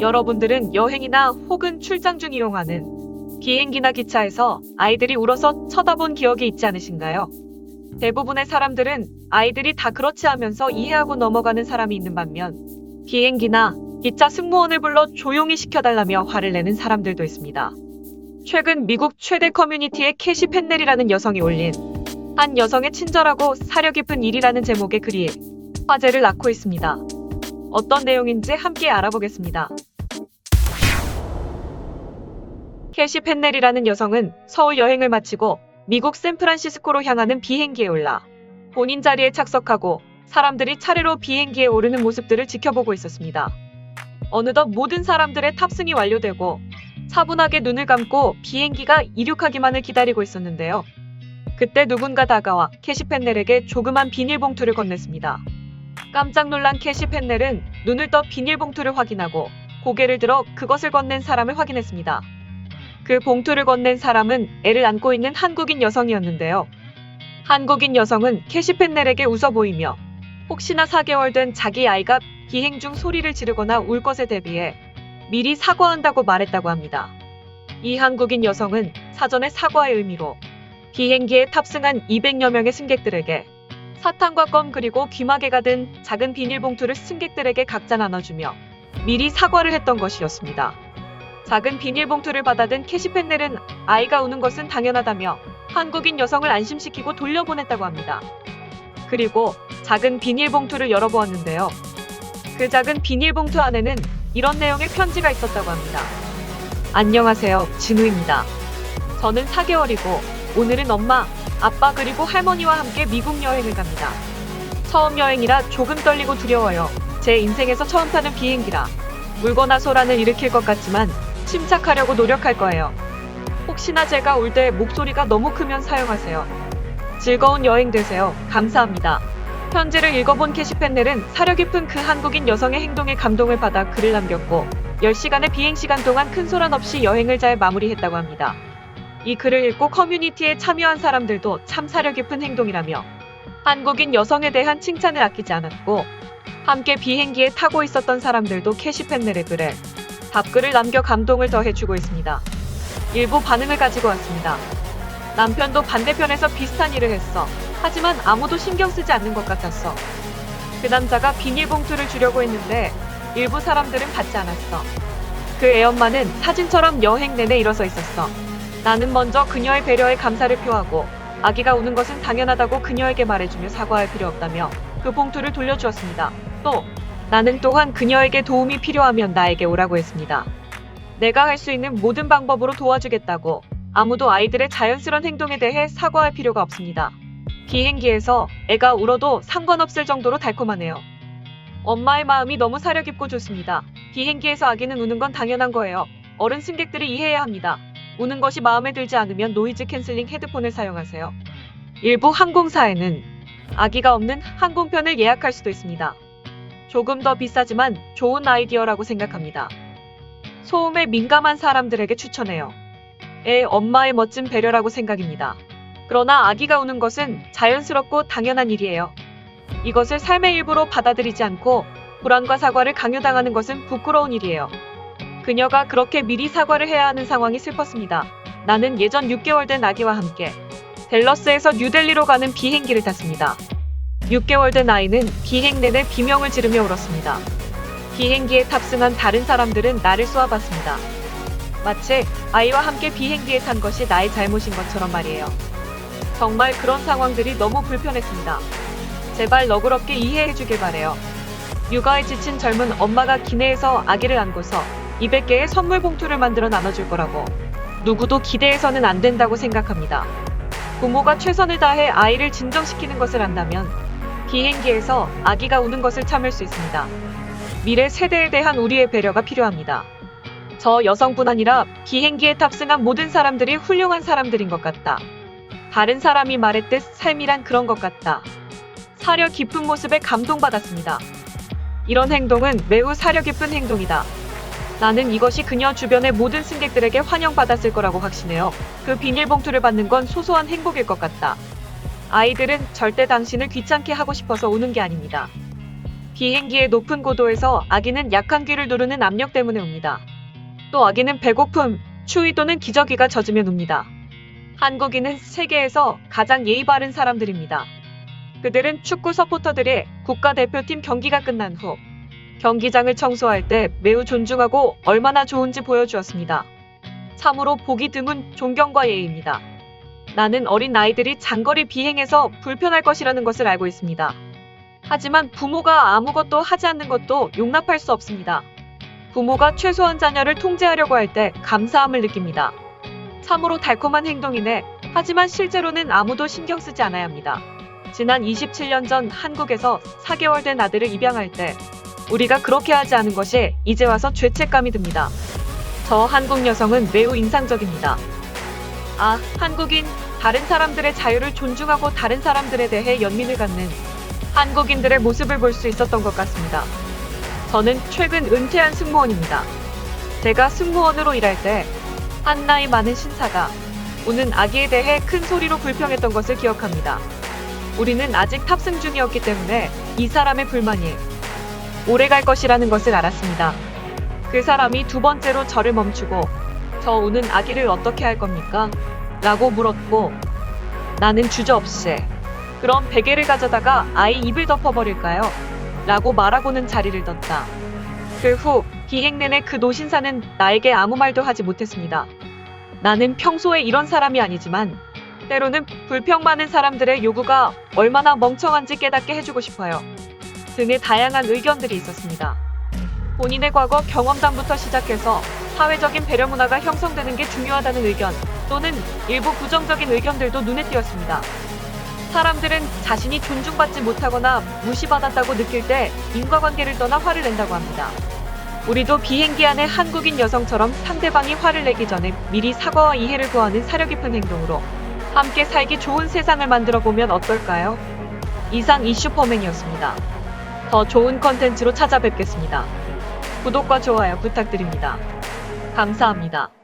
여러분들은 여행이나 혹은 출장 중 이용하는 비행기나 기차에서 아이들이 울어서 쳐다본 기억이 있지 않으신가요? 대부분의 사람들은 아이들이 다 그렇지 하면서 이해하고 넘어가는 사람이 있는 반면 비행기나 기차 승무원을 불러 조용히 시켜달라며 화를 내는 사람들도 있습니다. 최근 미국 최대 커뮤니티에 캐시 펜넬이라는 여성이 올린 한 여성의 친절하고 사려 깊은 일이라는 제목의 글이 화제를 낳고 있습니다. 어떤 내용인지 함께 알아보겠습니다. 캐시 펜넬이라는 여성은 서울 여행을 마치고 미국 샌프란시스코로 향하는 비행기에 올라 본인 자리에 착석하고 사람들이 차례로 비행기에 오르는 모습들을 지켜보고 있었습니다. 어느덧 모든 사람들의 탑승이 완료되고 차분하게 눈을 감고 비행기가 이륙하기만을 기다리고 있었는데요. 그때 누군가 다가와 캐시 펜넬에게 조그만 비닐봉투를 건넸습니다. 깜짝 놀란 캐시 펜넬은 눈을 떠 비닐봉투를 확인하고 고개를 들어 그것을 건넨 사람을 확인했습니다. 그 봉투를 건넨 사람은 애를 안고 있는 한국인 여성이었는데요. 한국인 여성은 캐시 펜넬에게 웃어 보이며 혹시나 4개월 된 자기 아이가 비행 중 소리를 지르거나 울 것에 대비해 미리 사과한다고 말했다고 합니다. 이 한국인 여성은 사전에 사과의 의미로 비행기에 탑승한 200여 명의 승객들에게 사탕과 껌 그리고 귀마개가 든 작은 비닐봉투를 승객들에게 각자 나눠주며 미리 사과를 했던 것이었습니다. 작은 비닐봉투를 받아든 캐시 펜넬은 아이가 우는 것은 당연하다며 한국인 여성을 안심시키고 돌려보냈다고 합니다. 그리고 작은 비닐봉투를 열어보았는데요. 그 작은 비닐봉투 안에는 이런 내용의 편지가 있었다고 합니다. 안녕하세요, 진우입니다. 저는 4개월이고 오늘은 엄마, 아빠 그리고 할머니와 함께 미국 여행을 갑니다. 처음 여행이라 조금 떨리고 두려워요. 제 인생에서 처음 타는 비행기라 울거나 소란을 일으킬 것 같지만 침착하려고 노력할 거예요. 혹시나 제가 울 때 목소리가 너무 크면 사용하세요. 즐거운 여행 되세요. 감사합니다. 편지를 읽어본 캐시 펜넬은 사려 깊은 그 한국인 여성의 행동에 감동을 받아 글을 남겼고 10시간의 비행시간 동안 큰 소란 없이 여행을 잘 마무리했다고 합니다. 이 글을 읽고 커뮤니티에 참여한 사람들도 참 사려 깊은 행동이라며 한국인 여성에 대한 칭찬을 아끼지 않았고 함께 비행기에 타고 있었던 사람들도 캐시 펜넬의 글에 답글을 남겨 감동을 더해주고 있습니다. 일부 반응을 가지고 왔습니다. 남편도 반대편에서 비슷한 일을 했어. 하지만 아무도 신경 쓰지 않는 것 같았어. 그 남자가 비닐봉투를 주려고 했는데 일부 사람들은 받지 않았어. 그 애엄마는 사진처럼 여행 내내 일어서 있었어. 나는 먼저 그녀의 배려에 감사를 표하고 아기가 우는 것은 당연하다고 그녀에게 말해주며 사과할 필요 없다며 그 봉투를 돌려주었습니다. 또 나는 또한 그녀에게 도움이 필요하면 나에게 오라고 했습니다. 내가 할 수 있는 모든 방법으로 도와주겠다고 아무도 아이들의 자연스러운 행동에 대해 사과할 필요가 없습니다. 비행기에서 애가 울어도 상관없을 정도로 달콤하네요. 엄마의 마음이 너무 사려 깊고 좋습니다. 비행기에서 아기는 우는 건 당연한 거예요. 어른 승객들이 이해해야 합니다. 우는 것이 마음에 들지 않으면 노이즈 캔슬링 헤드폰을 사용하세요. 일부 항공사에는 아기가 없는 항공편을 예약할 수도 있습니다. 조금 더 비싸지만 좋은 아이디어라고 생각합니다. 소음에 민감한 사람들에게 추천해요. 애 엄마의 멋진 배려라고 생각입니다. 그러나 아기가 우는 것은 자연스럽고 당연한 일이에요. 이것을 삶의 일부로 받아들이지 않고 불안과 사과를 강요당하는 것은 부끄러운 일이에요. 그녀가 그렇게 미리 사과를 해야 하는 상황이 슬펐습니다. 나는 예전 6개월 된 아기와 함께 댈러스에서 뉴델리로 가는 비행기를 탔습니다. 6개월 된 아이는 비행 내내 비명을 지르며 울었습니다. 비행기에 탑승한 다른 사람들은 나를 쏘아봤습니다. 마치 아이와 함께 비행기에 탄 것이 나의 잘못인 것처럼 말이에요. 정말 그런 상황들이 너무 불편했습니다. 제발 너그럽게 이해해주길 바래요. 육아에 지친 젊은 엄마가 기내에서 아기를 안고서 200개의 선물 봉투를 만들어 나눠줄 거라고 누구도 기대해서는 안 된다고 생각합니다. 부모가 최선을 다해 아이를 진정시키는 것을 안다면 비행기에서 아기가 우는 것을 참을 수 있습니다. 미래 세대에 대한 우리의 배려가 필요합니다. 저 여성뿐 아니라 비행기에 탑승한 모든 사람들이 훌륭한 사람들인 것 같다. 다른 사람이 말했듯 삶이란 그런 것 같다. 사려 깊은 모습에 감동받았습니다. 이런 행동은 매우 사려 깊은 행동이다. 나는 이것이 그녀 주변의 모든 승객들에게 환영받았을 거라고 확신해요. 그 비닐봉투를 받는 건 소소한 행복일 것 같다. 아이들은 절대 당신을 귀찮게 하고 싶어서 우는 게 아닙니다. 비행기의 높은 고도에서 아기는 약한 귀를 누르는 압력 때문에 웁니다. 또 아기는 배고픔, 추위 또는 기저귀가 젖으면 웁니다. 한국인은 세계에서 가장 예의 바른 사람들입니다. 그들은 축구 서포터들의 국가대표팀 경기가 끝난 후 경기장을 청소할 때 매우 존중하고 얼마나 좋은지 보여주었습니다. 참으로 보기 드문 존경과 예의입니다. 나는 어린 아이들이 장거리 비행에서 불편할 것이라는 것을 알고 있습니다. 하지만 부모가 아무것도 하지 않는 것도 용납할 수 없습니다. 부모가 최소한 자녀를 통제하려고 할 때 감사함을 느낍니다. 참으로 달콤한 행동이네. 하지만 실제로는 아무도 신경 쓰지 않아야 합니다. 지난 27년 전 한국에서 4개월 된 아들을 입양할 때 우리가 그렇게 하지 않은 것이 이제 와서 죄책감이 듭니다. 저 한국 여성은 매우 인상적입니다. 아, 한국인, 다른 사람들의 자유를 존중하고 다른 사람들에 대해 연민을 갖는 한국인들의 모습을 볼 수 있었던 것 같습니다. 저는 최근 은퇴한 승무원입니다. 제가 승무원으로 일할 때 한 나이 많은 신사가 우는 아기에 대해 큰 소리로 불평했던 것을 기억합니다. 우리는 아직 탑승 중이었기 때문에 이 사람의 불만이 오래 갈 것이라는 것을 알았습니다. 그 사람이 두 번째로 저를 멈추고 저 우는 아기를 어떻게 할 겁니까? 라고 물었고 나는 주저없이 그럼 베개를 가져다가 아이 입을 덮어버릴까요? 라고 말하고는 자리를 떴다. 그 후 비행 내내 그 노신사는 나에게 아무 말도 하지 못했습니다. 나는 평소에 이런 사람이 아니지만 때로는 불평 많은 사람들의 요구가 얼마나 멍청한지 깨닫게 해주고 싶어요. 등의 다양한 의견들이 있었습니다. 본인의 과거 경험담부터 시작해서 사회적인 배려 문화가 형성되는 게 중요하다는 의견 또는 일부 부정적인 의견들도 눈에 띄었습니다. 사람들은 자신이 존중받지 못하거나 무시받았다고 느낄 때 인과관계를 떠나 화를 낸다고 합니다. 우리도 비행기 안의 한국인 여성처럼 상대방이 화를 내기 전에 미리 사과와 이해를 구하는 사려 깊은 행동으로 함께 살기 좋은 세상을 만들어 보면 어떨까요? 이상 이슈퍼맨이었습니다. 더 좋은 컨텐츠로 찾아뵙겠습니다. 구독과 좋아요 부탁드립니다. 감사합니다.